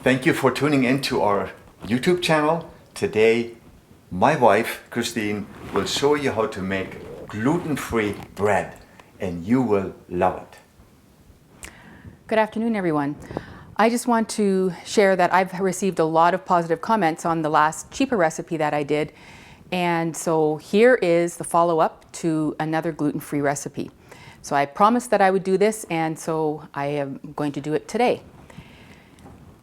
Thank you for tuning in to our YouTube channel. Today, my wife, Christine, will show you how to make gluten-free bread, and you will love it. Good afternoon, everyone. I just want to share that I've received a lot of positive comments on the last cheaper recipe that I did. And so here is the follow-up to another gluten-free recipe. So I promised that I would do this, and so I am going to do it today.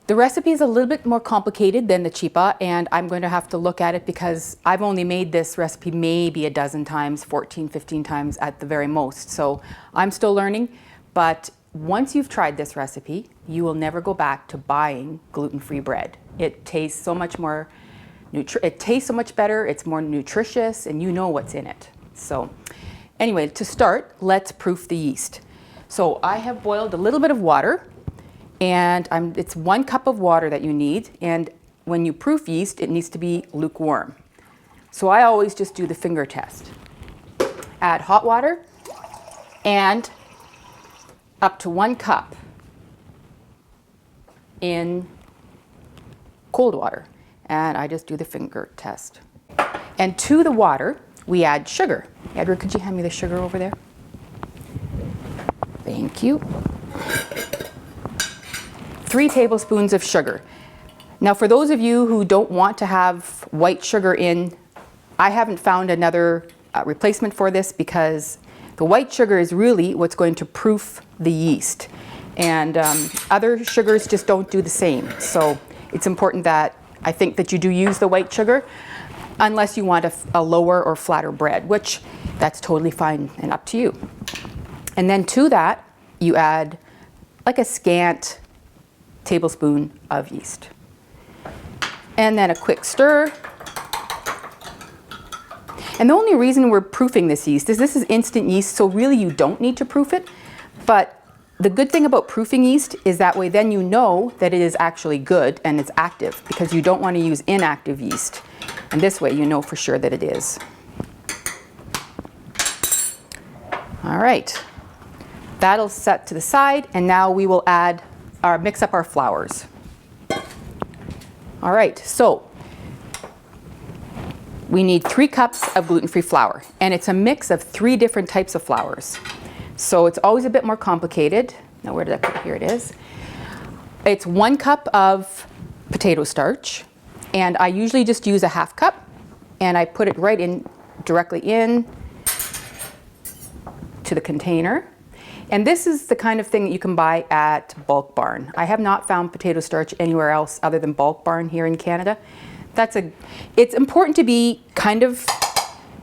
The recipe is a little bit more complicated than the chipa, and I'm going to have to look at it because I've only made this recipe maybe a dozen times, 14, 15 times at the very most. So I'm still learning, but once you've tried this recipe, you will never go back to buying gluten-free bread. It tastes so much more, it tastes so much better, it's more nutritious, and you know what's in it. So anyway, to start, let's proof the yeast. So I have boiled a little bit of water, and it's 1 cup of water that you need, and when you proof yeast, it needs to be lukewarm. So I always just do the finger test. Add hot water and up to 1 cup in cold water, and I just do the finger test. And to the water, we add sugar. Edward, could you hand me the sugar over there? Thank you. 3 tablespoons of sugar. Now, for those of you who don't want to have white sugar in, I haven't found another replacement for this because the white sugar is really what's going to proof the yeast. And other sugars just don't do the same. So it's important that I think that you do use the white sugar unless you want a lower or flatter bread, which that's totally fine and up to you. And then to that, you add like a scant tablespoon of yeast. And then a quick stir. And the only reason we're proofing this yeast is this is instant yeast, so really you don't need to proof it. But the good thing about proofing yeast is that way then you know that it is actually good and it's active, because you don't want to use inactive yeast. And this way you know for sure that it is. All right, that'll set to the side, and now we will add mix up our flours. All right, so we need 3 cups of gluten-free flour, and it's a mix of 3 different types of flours. So it's always a bit more complicated. Now, where did I put it? Here it is. It's 1 cup of potato starch, and I usually just use a half cup, and I put it right in, directly in to the container. And this is the kind of thing that you can buy at Bulk Barn. I have not found potato starch anywhere else other than Bulk Barn here in Canada. It's important to be kind of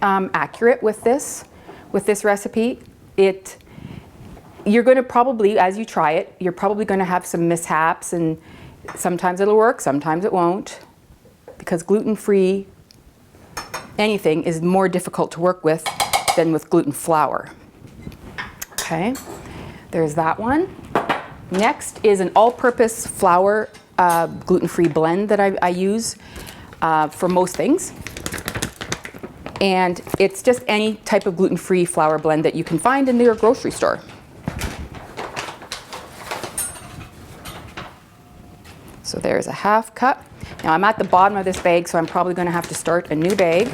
accurate with this recipe. You're going to probably, as you try it, you're probably going to have some mishaps, and sometimes it'll work, sometimes it won't, because gluten-free anything is more difficult to work with than with gluten flour. Okay, there's that one. Next is an all-purpose flour gluten-free blend that I use for most things. And it's just any type of gluten-free flour blend that you can find in your grocery store. So there's a half cup. Now I'm at the bottom of this bag, so I'm probably going to have to start a new bag.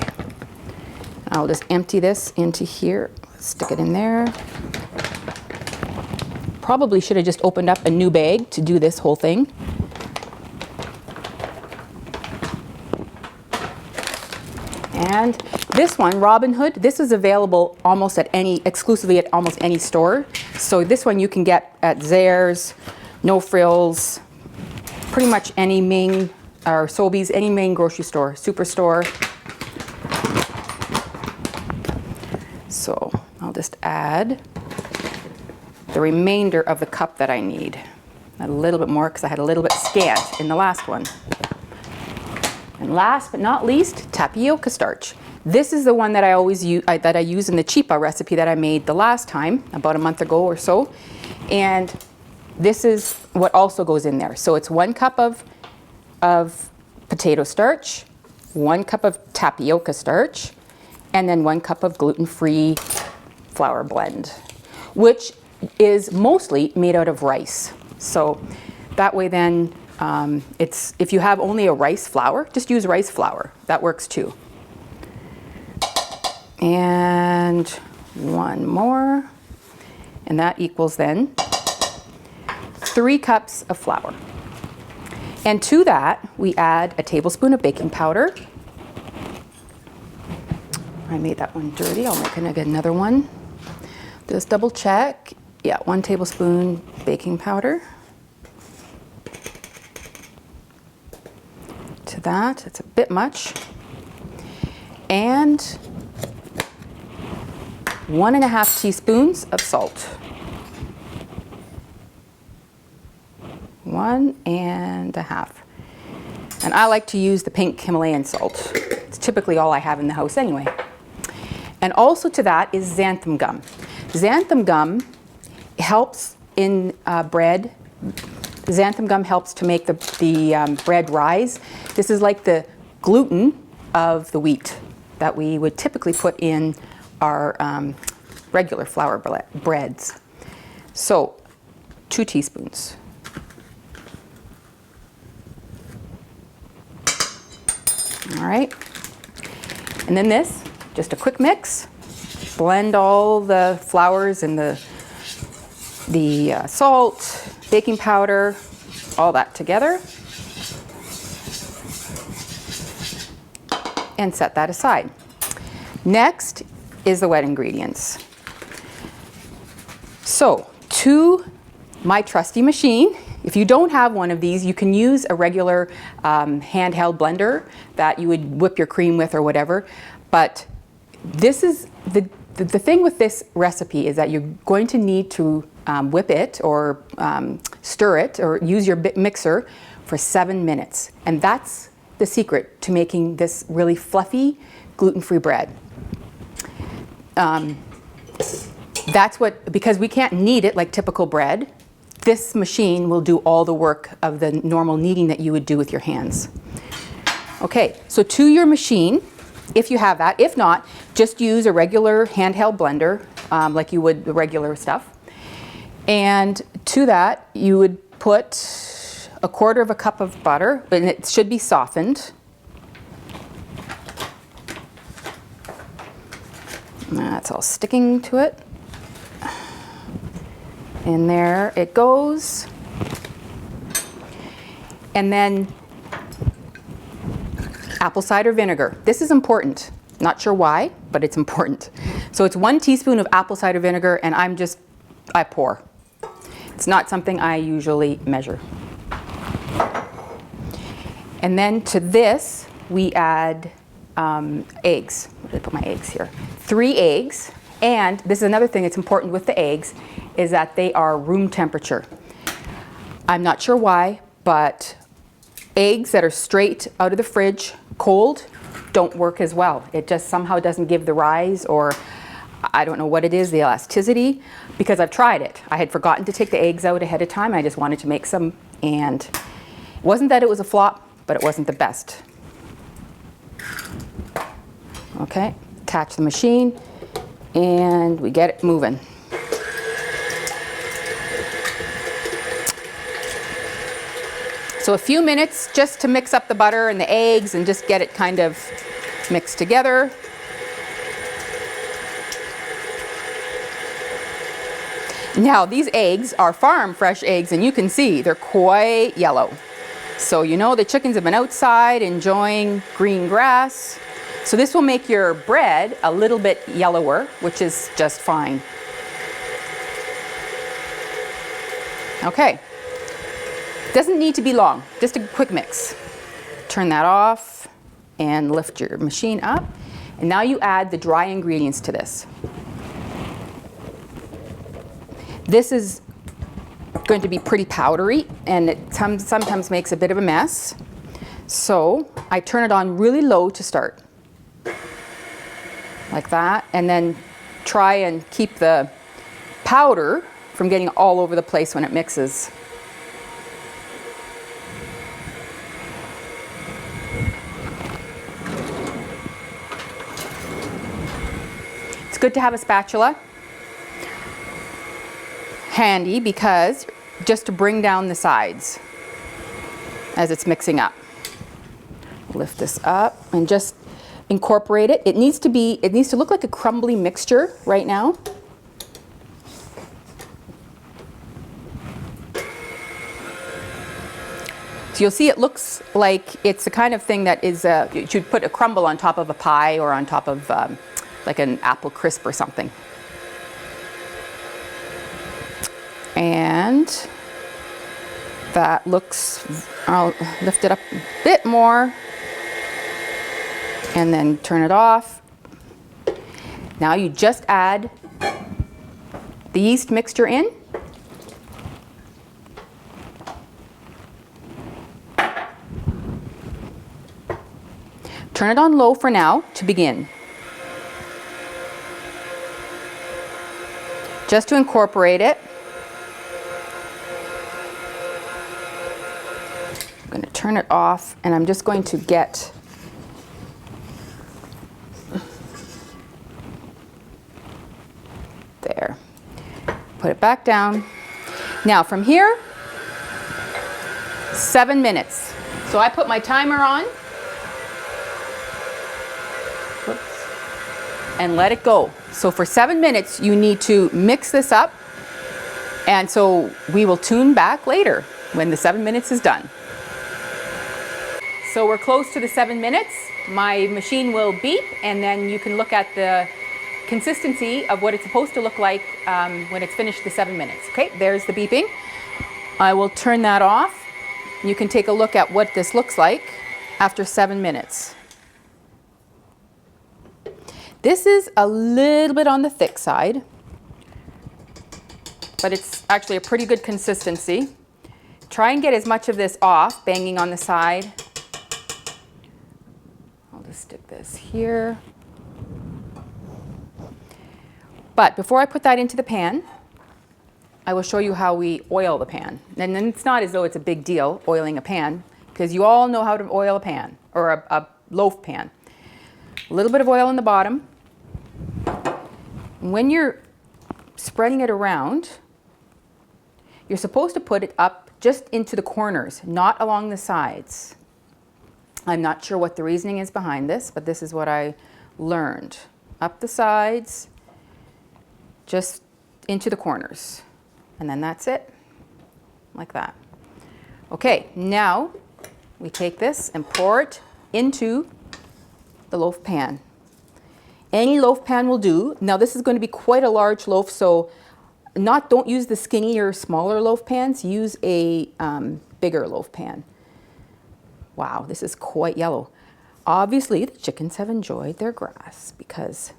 I'll just empty this into here, stick it in there. Probably should have just opened up a new bag to do this whole thing. And this one, Robin Hood, this is available exclusively at almost any store. So this one you can get at Zehrs, No Frills, pretty much any main, or Sobeys, any main grocery store, superstore. So I'll just add the remainder of the cup that I need. A little bit more because I had a little bit scant in the last one. And last but not least, tapioca starch. This is the one that I always use, that I use in the chipa recipe that I made the last time, about a month ago or so. And this is what also goes in there. So it's 1 cup of potato starch, 1 cup of tapioca starch, and then 1 cup of gluten-free flour blend, which is mostly made out of rice. So that way then If you have only a rice flour, just use rice flour. That works too. And one more, and that equals then 3 cups of flour. And to that, we add a tablespoon of baking powder. I made that one dirty. I'll make another one. Just double check. Yeah, 1 tablespoon baking powder. To that, it's a bit much. And 1.5 teaspoons of salt. 1.5. And I like to use the pink Himalayan salt. It's typically all I have in the house anyway. And also to that is xanthan gum. Xanthan gum helps in bread. Xanthan gum helps to make the bread rise. This is like the gluten of the wheat that we would typically put in our regular flour breads. So 2 teaspoons. All right. And then this, just a quick mix. Blend all the flours and the salt, baking powder, all that together. And set that aside. Next is the wet ingredients. So, to my trusty machine, if you don't have one of these, you can use a regular handheld blender that you would whip your cream with or whatever. But this is the thing with this recipe is that you're going to need to whip it or stir it or use your mixer for 7 minutes. And that's the secret to making this really fluffy gluten-free bread. That's what, because we can't knead it like typical bread, this machine will do all the work of the normal kneading that you would do with your hands. Okay, so to your machine, if you have that, if not, just use a regular handheld blender like you would the regular stuff. And to that, you would put 1/4 cup of butter, and it should be softened. That's all sticking to it. And there it goes. And then apple cider vinegar. This is important. Not sure why, but it's important. So it's 1 teaspoon of apple cider vinegar, and I pour. It's not something I usually measure. And then to this, we add eggs. Where did I put my eggs here? 3 eggs. And this is another thing that's important with the eggs, is that they are room temperature. I'm not sure why, but eggs that are straight out of the fridge, cold, don't work as well. It just somehow doesn't give the rise, or I don't know what it is, the elasticity, because I've tried it. I had forgotten to take the eggs out ahead of time. I just wanted to make some, and it wasn't that it was a flop, but it wasn't the best. Okay, attach the machine, and we get it moving. So a few minutes just to mix up the butter and the eggs and just get it kind of mixed together. Now these eggs are farm fresh eggs, and you can see they're quite yellow. So you know the chickens have been outside enjoying green grass. So this will make your bread a little bit yellower, which is just fine. Okay. Doesn't need to be long, just a quick mix. Turn that off and lift your machine up. And now you add the dry ingredients to this. This is going to be pretty powdery, and it sometimes makes a bit of a mess. So I turn it on really low to start. Like that, and then try and keep the powder from getting all over the place when it mixes. It's good to have a spatula handy, because just to bring down the sides. as it's mixing up. Lift this up and just incorporate it. It needs to look like a crumbly mixture right now. So you'll see it looks like it's the kind of thing that is, you should put a crumble on top of a pie or on top of like an apple crisp or something. And that looks, I'll lift it up a bit more and then turn it off. Now you just add the yeast mixture in. Turn it on low for now to begin. Just to incorporate it. I'm going to turn it off and I'm just going to get there. Put it back down. Now from here, 7 minutes. So I put my timer on. And let it go. So for 7 minutes, you need to mix this up. And so we will tune back later when the 7 minutes is done. So we're close to the 7 minutes. My machine will beep and then you can look at the consistency of what it's supposed to look like when it's finished the 7 minutes. Okay, there's the beeping. I will turn that off. You can take a look at what this looks like after 7 minutes. This is a little bit on the thick side, but it's actually a pretty good consistency. Try and get as much of this off, banging on the side. I'll just stick this here. But before I put that into the pan, I will show you how we oil the pan. And then it's not as though it's a big deal oiling a pan, because you all know how to oil a pan, or a loaf pan. A little bit of oil in the bottom. When you're spreading it around, you're supposed to put it up just into the corners, not along the sides. I'm not sure what the reasoning is behind this, but this is what I learned. Up the sides, just into the corners. And then that's it, like that. Okay, now we take this and pour it into the loaf pan. Any loaf pan will do. Now this is going to be quite a large loaf, so don't use the skinnier, smaller loaf pans. Use a bigger loaf pan. Wow, this is quite yellow. Obviously, the chickens have enjoyed their grass because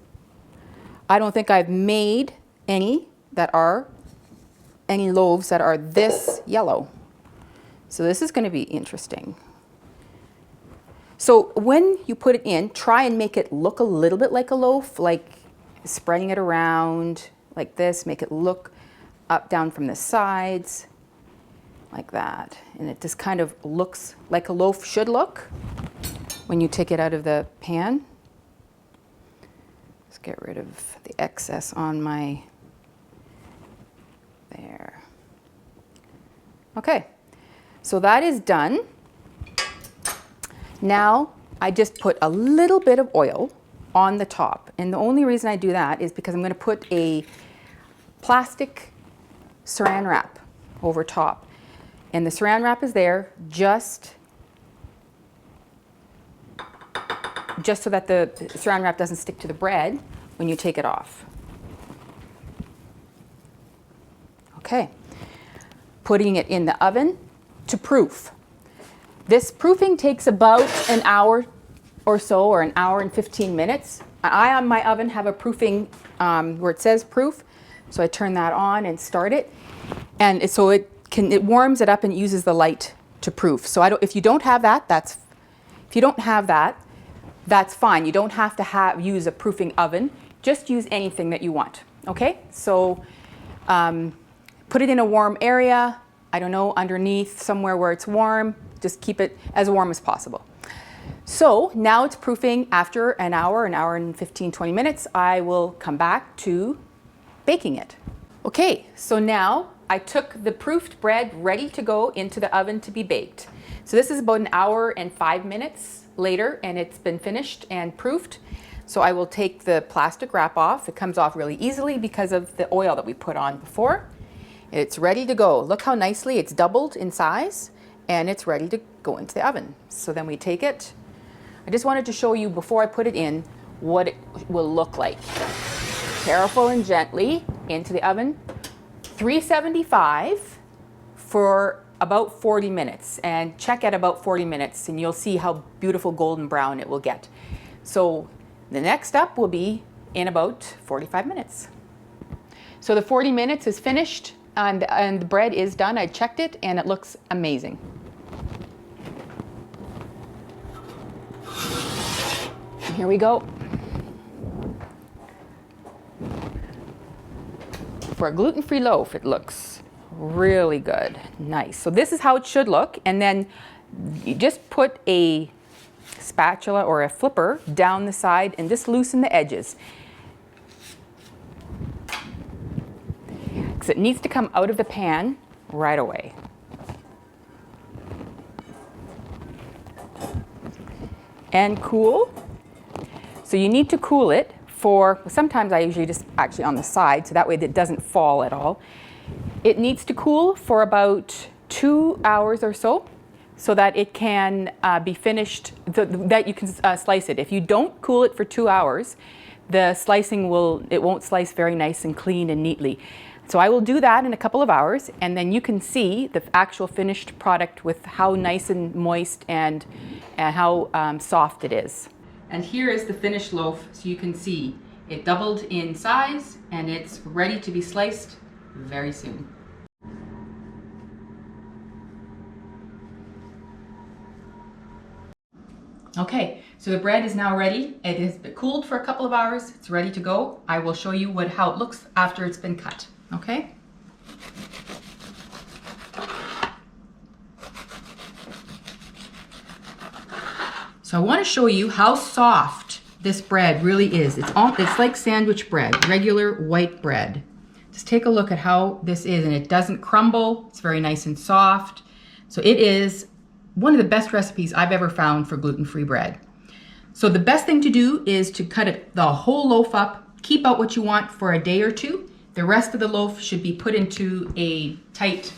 I don't think I've made any loaves that are this yellow. So this is going to be interesting. So when you put it in, try and make it look a little bit like a loaf, like spreading it around like this, make it look up, down from the sides, like that. And it just kind of looks like a loaf should look when you take it out of the pan. Let's get rid of the excess on my, there. Okay, so that is done. Now I just put a little bit of oil on the top. And the only reason I do that is because I'm going to put a plastic saran wrap over top. And the saran wrap is there just so that the saran wrap doesn't stick to the bread when you take it off. Okay, putting it in the oven to proof. This proofing takes about an hour or so, or an hour and 15 minutes. I, on my oven, have a proofing where it says proof. So I turn that on and start it. And it warms it up and uses the light to proof. So if you don't have that, that's fine. You don't have to use a proofing oven. Just use anything that you want. Okay? So put it in a warm area. I don't know, underneath somewhere where it's warm. Just keep it as warm as possible. So now it's proofing. After an hour and 15, 20 minutes, I will come back to baking it. Okay, so now I took the proofed bread ready to go into the oven to be baked. So this is about an hour and 5 minutes later, and it's been finished and proofed. So I will take the plastic wrap off. It comes off really easily because of the oil that we put on before. It's ready to go. Look how nicely it's doubled in size, and it's ready to go into the oven. So then we take it. I just wanted to show you before I put it in what it will look like. Careful and gently into the oven. 375 for about 40 minutes, and check at about 40 minutes and you'll see how beautiful golden brown it will get. So the next step will be in about 45 minutes. So the 40 minutes is finished and the bread is done. I checked it and it looks amazing. Here we go. For a gluten-free loaf, it looks really good. Nice. So this is how it should look. And then you just put a spatula or a flipper down the side and just loosen the edges. Because it needs to come out of the pan right away. And cool. So you need to cool it for, sometimes I usually just actually on the side, so that way it doesn't fall at all. It needs to cool for about 2 hours or so that it can be finished, that you can slice it. If you don't cool it for 2 hours, the slicing won't slice very nice and clean and neatly. So I will do that in a couple of hours, and then you can see the actual finished product with how nice and moist and how soft it is. And here is the finished loaf, so you can see it doubled in size and it's ready to be sliced very soon. Okay, so the bread is now ready. It has been cooled for a couple of hours. It's ready to go. I will show you how it looks after it's been cut, okay? So I want to show you how soft this bread really is. It's like sandwich bread, regular white bread. Just take a look at how this is, and it doesn't crumble. It's very nice and soft. So it is one of the best recipes I've ever found for gluten-free bread. So the best thing to do is to cut the whole loaf up, keep out what you want for a day or two. The rest of the loaf should be put into a tight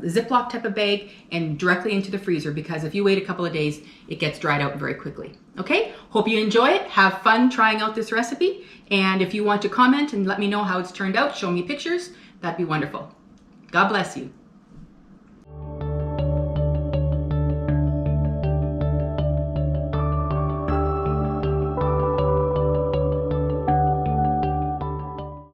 Ziploc type of bag and directly into the freezer, because if you wait a couple of days, it gets dried out very quickly. Okay, hope you enjoy it. Have fun trying out this recipe. And if you want to comment and let me know how it's turned out, show me pictures, that'd be wonderful. God bless you.